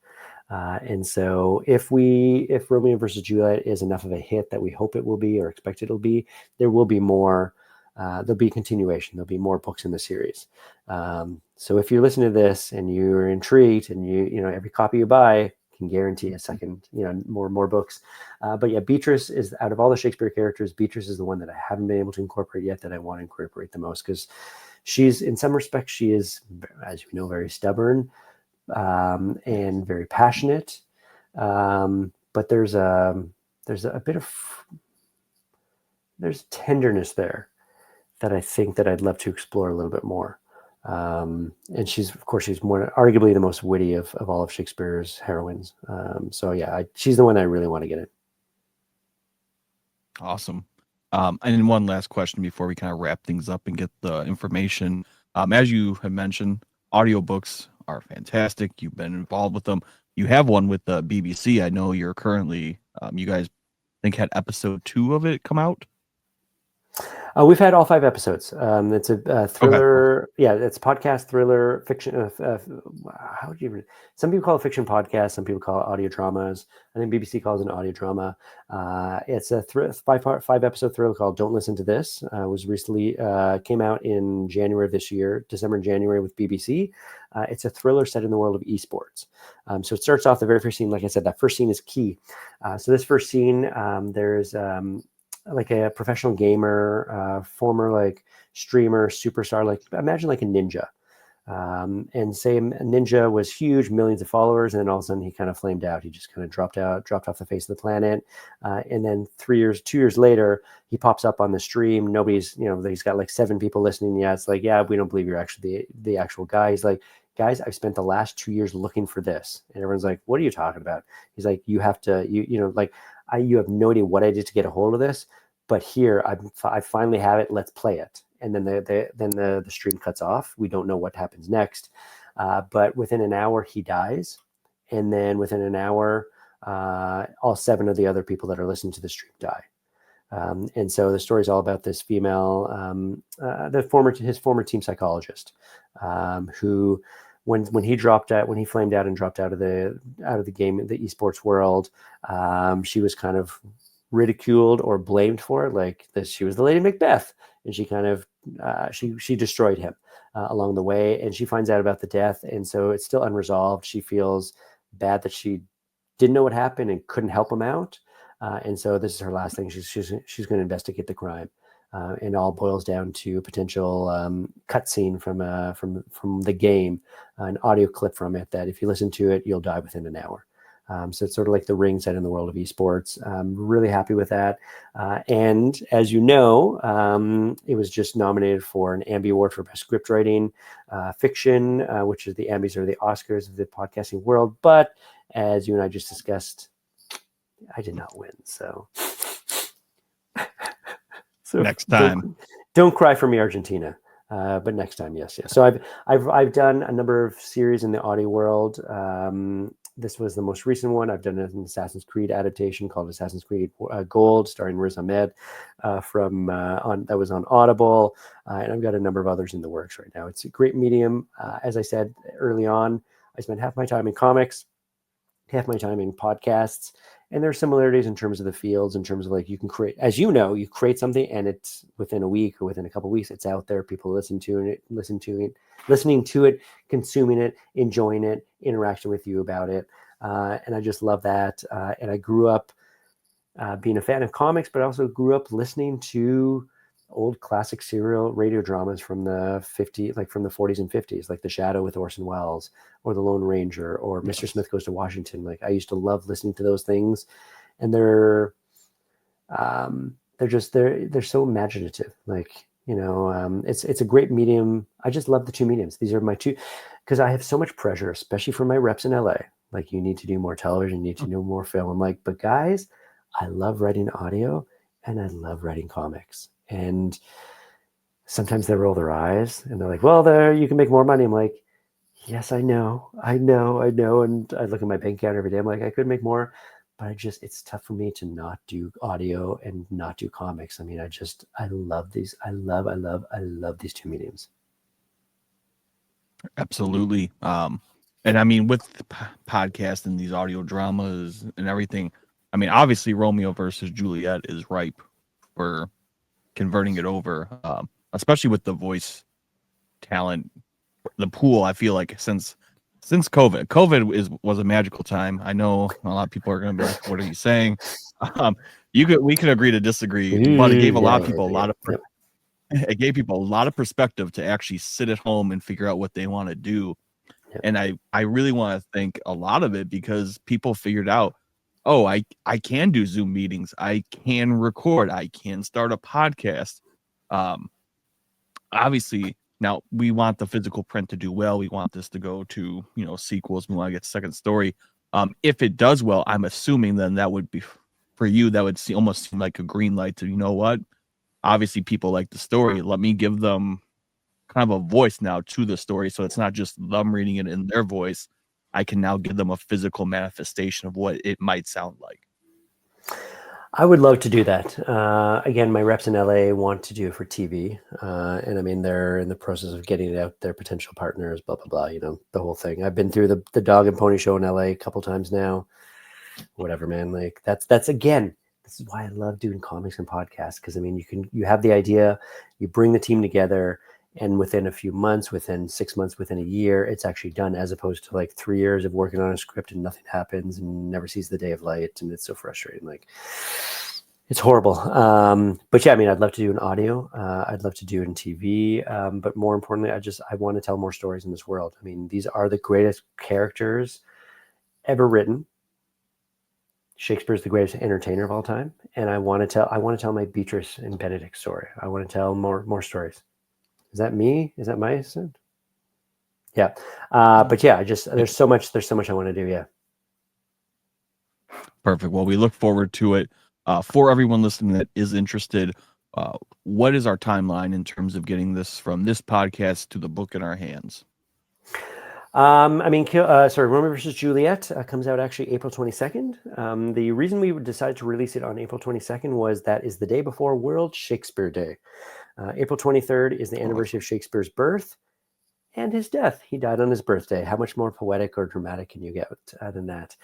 And so if Romeo versus Juliet is enough of a hit that we hope it will be or expect it'll be, there will be more. There'll be a continuation. There'll be more books in the series. So if you're listening to this and you're intrigued, and you know every copy you buy can guarantee a second, more books. But yeah, Beatrice is, out of all the Shakespeare characters, Beatrice is the one that I haven't been able to incorporate yet, that I want to incorporate the most, because she's, in some respects, she is, as you know, very stubborn, and very passionate. But there's a bit of tenderness there that I think that I'd love to explore a little bit more. And she's arguably the most witty of all of Shakespeare's heroines. So yeah, she's the one I really want to get in. Awesome. And then one last question before we kind of wrap things up and get the information. As you have mentioned, audiobooks are fantastic. You've been involved with them. You have one with the BBC. I know you're currently, you guys think had episode 2 of it come out. We've had all 5 episodes. It's a thriller. Okay. Yeah, it's podcast, thriller, fiction. How would you? Some people call it fiction podcast. Some people call it audio dramas. I think BBC calls it an audio drama. It's a 5-episode thriller called "Don't Listen to This." Was recently came out in January of this year, December and January, with BBC. It's a thriller set in the world of esports. So it starts off the very first scene. Like I said, that first scene is key. So this first scene, there's like a professional gamer, former like streamer, superstar, like imagine like a ninja. And say a ninja was huge, millions of followers, and then all of a sudden he kind of flamed out. He just kind of dropped off the face of the planet. And then 2 years later, he pops up on the stream. Nobody's, he's got like 7 people listening. Yeah, it's like, yeah, we don't believe you're actually the actual guy. He's like, guys, I've spent the last 2 years looking for this. And everyone's like, what are you talking about? He's like, you have to, you have no idea what I did to get a hold of this, but here I finally have it. Let's play it. And then the stream cuts off. We don't know what happens next, but within an hour he dies, and then within an hour, all 7 of the other people that are listening to the stream die. And so the story is all about this female, his former team psychologist, who, when he flamed out and dropped out of the game, the esports world, she was kind of ridiculed or blamed for it, like this. She was the Lady Macbeth, and she kind of she destroyed him along the way. And she finds out about the death, and so it's still unresolved. She feels bad that she didn't know what happened and couldn't help him out. And so this is her last thing. She's going to investigate the crime. And all boils down to a potential cutscene from the game, an audio clip from it that if you listen to it, you'll die within an hour. So it's sort of like The Ring set in the world of esports. I'm really happy with that. And as you know, it was just nominated for an Ambie Award for Best Script Writing Fiction, which is the Ambies or the Oscars of the podcasting world. But as you and I just discussed I did not win. So Next time. don't cry for me, Argentina. But next time, yes. So I've done a number of series in the audio world. This was the most recent one. I've done an Assassin's Creed adaptation called Assassin's Creed Gold, starring Riz Ahmed, that was on Audible, and I've got a number of others in the works right now. It's a great medium. As I said early on, I spent half my time in comics, half my time in podcasts, and there are similarities in terms of the fields, in terms of like you can create, as you know, you create something and it's within a week or within a couple of weeks, it's out there. People listening to it, consuming it, enjoying it, interacting with you about it. And I just love that. And I grew up being a fan of comics, but I also grew up listening to old classic serial radio dramas from the 50s, like from the 40s and 50s, like The Shadow with Orson Welles, or The Lone Ranger, or Mr. Smith Goes to Washington. Like I used to love listening to those things, and they're so imaginative. Like, it's a great medium. I just love the two mediums. These are my two, because I have so much pressure, especially from my reps in LA. Like, you need to do more television, you need to do more film. I'm like, but guys, I love writing audio and I love writing comics. And sometimes they roll their eyes and they're like, well, you can make more money. I'm like, yes, I know. And I look at my bank account every day. I'm like, I could make more, but it's tough for me to not do audio and not do comics. I mean, I love these. I love these two mediums. Absolutely. And I mean, with the podcast and these audio dramas and everything, I mean, obviously Romeo versus Juliet is ripe for converting it over, especially with the voice talent, the pool. I feel like since COVID was a magical time. I know a lot of people are going to be like, "What are you saying?" We could agree to disagree, but it gave a lot of people it gave people a lot of perspective to actually sit at home and figure out what they want to do. Yep. And I really want to thank a lot of it, because people figured out, oh, I can do Zoom meetings, I can record, I can start a podcast. Obviously, now we want the physical print to do well. We want this to go to, sequels. We want to get second story. If it does well, I'm assuming then that would be, for you, that would almost seem like a green light to, you know what? Obviously, people like the story. Let me give them kind of a voice now to the story, so it's not just them reading it in their voice. I can now give them a physical manifestation of what it might sound like. I would love to do that. Again, my reps in LA want to do it for TV. And I mean, they're in the process of getting it out, their potential partners, blah, blah, blah, the whole thing. I've been through the Dog and Pony Show in LA a couple times now. Whatever, man. Like that's again, this is why I love doing comics and podcasts. Cause I mean, you have the idea, you bring the team together, and within a few months, within 6 months, within a year, it's actually done, as opposed to like 3 years of working on a script and nothing happens and never sees the day of light. And it's so frustrating. Like, it's horrible. But yeah, I mean, I'd love to do an audio. I'd love to do it in TV. But more importantly, I want to tell more stories in this world. I mean, these are the greatest characters ever written. Shakespeare's the greatest entertainer of all time. And I want to tell my Beatrice and Benedict story. I want to tell more stories. Is that me? Is that my son? Yeah. But yeah, there's so much I want to do. Yeah. Perfect. Well, we look forward to it. For everyone listening that is interested, what is our timeline in terms of getting this from this podcast to the book in our hands? Romeo Vs Juliet comes out actually April 22nd. The reason we decided to release it on April 22nd was that is the day before World Shakespeare Day. April 23rd is the anniversary of Shakespeare's birth and his death. He died on his birthday. How much more poetic or dramatic can you get than that?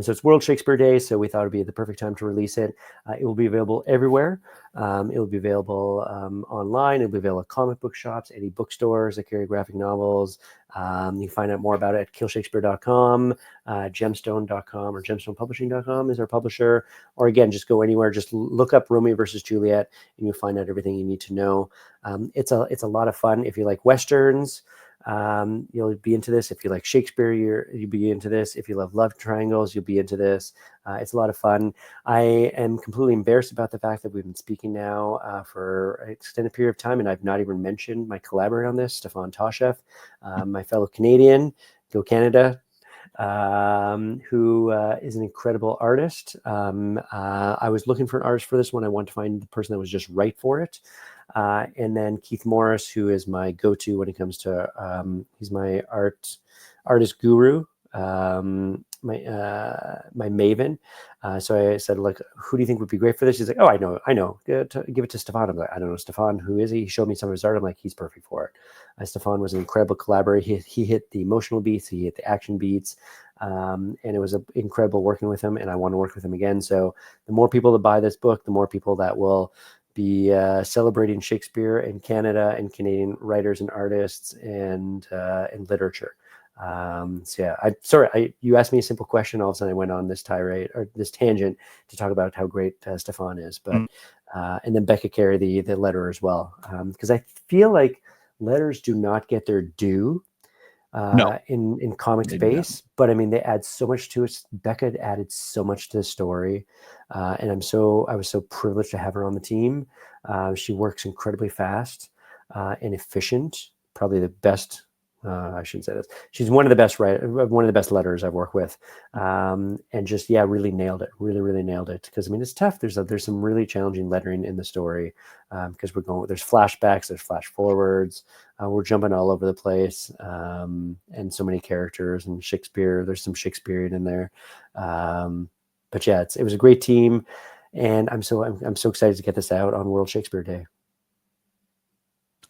So it's World Shakespeare Day, so we thought it'd be the perfect time to release it. It will be available everywhere. It will be available online. It'll be available at comic book shops, any bookstores that carry graphic novels. You can find out more about it at killshakespeare.com, gemstone.com, or gemstonepublishing.com is our publisher. Or again, just go anywhere. Just look up Romeo versus Juliet, and you'll find out everything you need to know. It's a lot of fun. If you like Westerns, you'll be into this. If you like Shakespeare, you'll be into this. If you love triangles, you'll be into this. It's a lot of fun. I am completely embarrassed about the fact that we've been speaking now for an extended period of time, and I've not even mentioned my collaborator on this, Stefan Toshev, my fellow Canadian. Go Canada. who is an incredible artist. I was looking for an artist for this one. I wanted to find the person that was just right for it. And then Keith Morris, who is my go-to when it comes to, he's my artist guru, my maven. So I said, like, who do you think would be great for this? He's like, oh, I know. Give it to Stefan. I'm like, I don't know, Stefan, who is he? He showed me some of his art. I'm like, he's perfect for it. Stefan was an incredible collaborator. He hit the emotional beats, he hit the action beats, and it was incredible working with him. And I want to work with him again. So the more people that buy this book, the more people that will be celebrating Shakespeare in Canada and Canadian writers and artists and literature. So yeah, you asked me a simple question. All of a sudden I went on this tirade or this tangent to talk about how great Stefan is, but, and then Becca carried the letter as well. Cause I feel like letters do not get their due, in comic space, but I mean, they add so much to it. Becca added so much to the story. And I was so privileged to have her on the team. She works incredibly fast, and efficient, probably the best. I shouldn't say this. She's one of the best letters I've worked with, and just really nailed it. Really nailed it. Because I mean, it's tough. There's some really challenging lettering in the story, because there's flashbacks, there's flash forwards, we're jumping all over the place, and so many characters and Shakespeare. There's some Shakespearean in there, but yeah, it was a great team, and I'm so excited to get this out on World Shakespeare Day.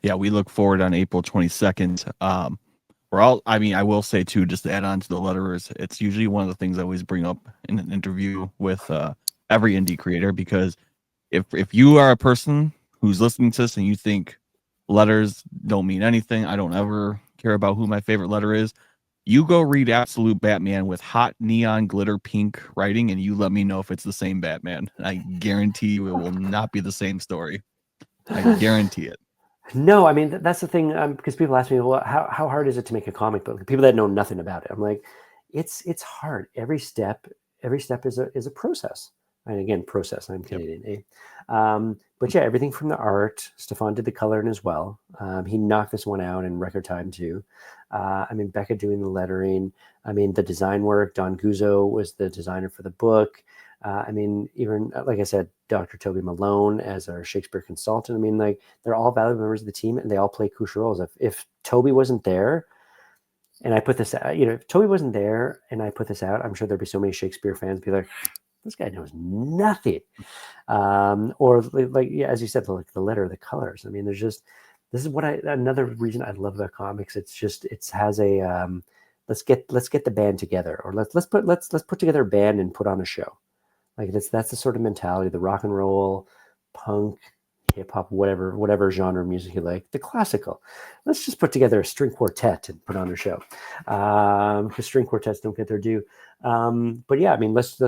Yeah, we look forward on April 22nd. I will say too, just to add on to the letterers, it's usually one of the things I always bring up in an interview with every indie creator, because if you are a person who's listening to this and you think letters don't mean anything, I don't ever care about who my favorite letter is, you go read Absolute Batman with hot neon glitter pink writing, and you let me know if it's the same Batman. I guarantee you it will not be the same story. I guarantee it. No, I mean, that's the thing, because people ask me, well, how hard is it to make a comic book? People that know nothing about it. I'm like, it's hard. Every step is a process. And again, process, I'm Canadian, but yeah, everything from the art, Stefan did the coloring as well. He knocked this one out in record time too. I mean, Becca doing the lettering. I mean, the design work, Don Guzzo was the designer for the book. I mean, even like I said, Dr. Toby Malone as our Shakespeare consultant. I mean, like, they're all valuable members of the team, and they all play crucial roles. If Toby wasn't there, and I put this out, if Toby wasn't there and I put this out, I'm sure there'd be so many Shakespeare fans be like, this guy knows nothing. Or like, yeah, as you said, like the letter, the colors. I mean, this is another reason I love about comics. It has a, let's get the band together, or let's put together a band and put on a show. Like that's the sort of mentality, the rock and roll, punk, hip hop, whatever genre of music you like, the classical. Let's just put together a string quartet and put on a show, because string quartets don't get their due. But yeah, I mean, let's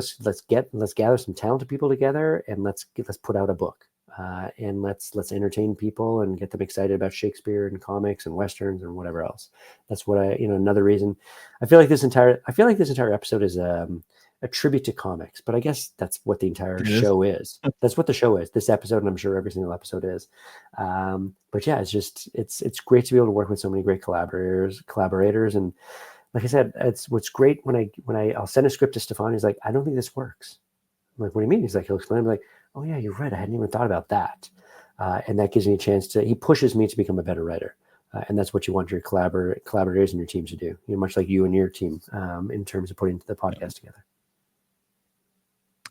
gather some talented people together, and let's put out a book, and let's entertain people and get them excited about Shakespeare and comics and westerns and whatever else. That's what another reason. I feel like this entire episode is a tribute to comics, but I guess that's what the entire show is. That's what the show is, this episode, and I'm sure every single episode is. But yeah, it's great to be able to work with so many great collaborators. And like I said, it's what's great when I'll send a script to Stefan. He's like, I don't think this works. I'm like, what do you mean? He's like, he'll explain. I'm like, oh yeah, you're right. I hadn't even thought about that. And that gives me a chance he pushes me to become a better writer. And that's what you want your collaborators and your teams to do. Much like you and your team, in terms of putting the podcast together.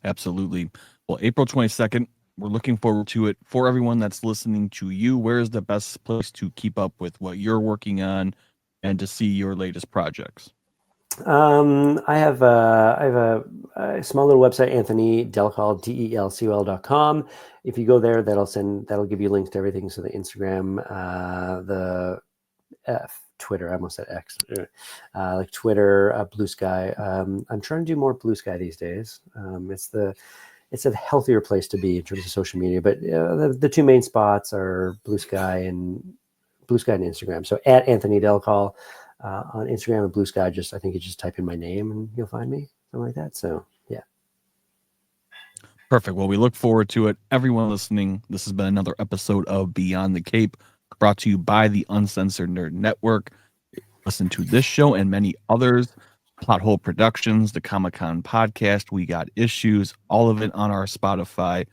Absolutely. Well, April 22nd, we're looking forward to it. For everyone that's listening to you, where is the best place to keep up with what you're working on and to see your latest projects? I have a small little website, Anthony Del Col, DELCOL.com. If you go there, that'll give you links to everything. So the Instagram, the Twitter, I almost said X, like Twitter, Blue Sky. I'm trying to do more Blue Sky these days. It's a healthier place to be in terms of social media, but the two main spots are Blue Sky and Instagram. So at Anthony Del Col on Instagram and Blue Sky, I think you just type in my name and you'll find me, something like that. So yeah. Perfect. Well, we look forward to it. Everyone listening, this has been another episode of Beyond the Cape, brought to you by the Uncensored Nerd Network. Listen to this show and many others Plot Hole Productions, the Comic-Con podcast. We got issues, all of it on our Spotify.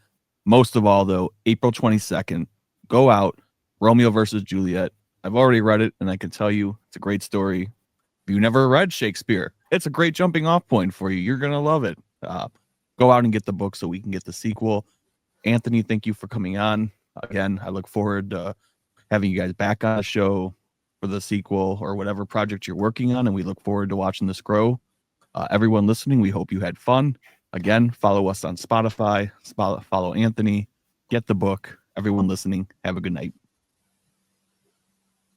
Most of all, though, April 22nd, go out, Romeo Vs. Juliet. I've already read it, and I can tell you it's a great story. If you never read Shakespeare, it's a great jumping off point for you. You're going to love it. Go out and get the book so we can get the sequel. Anthony, thank you for coming on. Again, I look forward to having you guys back on the show for the sequel or whatever project you're working on, and we look forward to watching this grow. Everyone listening, we hope you had fun. Again, follow us on Spotify, follow Anthony, get the book. Everyone listening, have a good night.